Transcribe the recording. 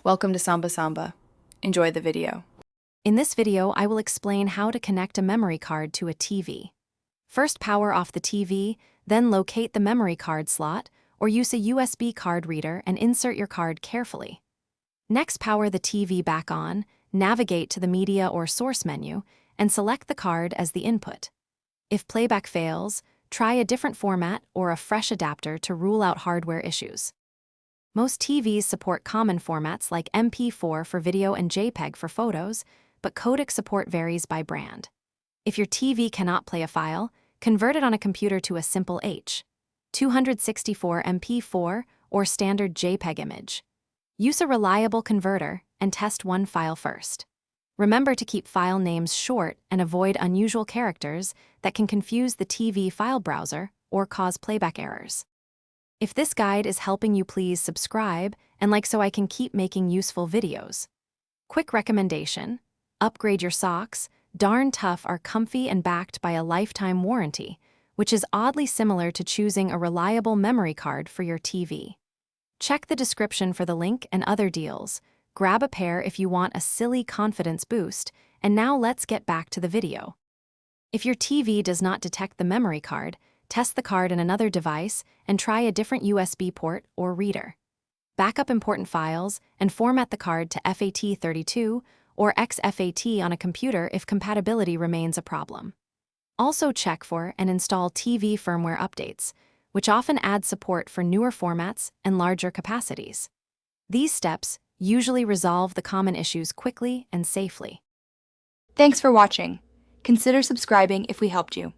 Welcome to Samba Samba. Enjoy the video. In this video, I will explain how to connect a memory card to a TV. First, power off the TV, then locate the memory card slot, or use a USB card reader and insert your card carefully. Next, power the TV back on, navigate to the Media or Source menu, and select the card as the input. If playback fails, try a different format or a fresh adapter to rule out hardware issues. Most TVs support common formats like MP4 for video and JPEG for photos, but codec support varies by brand. If your TV cannot play a file, convert it on a computer to a simple H.264 MP4 or standard JPEG image. Use a reliable converter and test one file first. Remember to keep file names short and avoid unusual characters that can confuse the TV file browser or cause playback errors. If this guide is helping you, please subscribe and like so I can keep making useful videos. Quick recommendation: upgrade your socks. Darn Tough are comfy and backed by a lifetime warranty, which is oddly similar to choosing a reliable memory card for your TV. Check the description for the link and other deals. Grab a pair if you want a silly confidence boost, and now let's get back to the video. If your TV does not detect the memory card, test the card in another device and try a different USB port or reader. Backup important files and format the card to FAT32 or XFAT on a computer if compatibility remains a problem. Also check for and install TV firmware updates, which often add support for newer formats and larger capacities. These steps usually resolve the common issues quickly and safely. Thanks for watching. Consider subscribing if we helped you.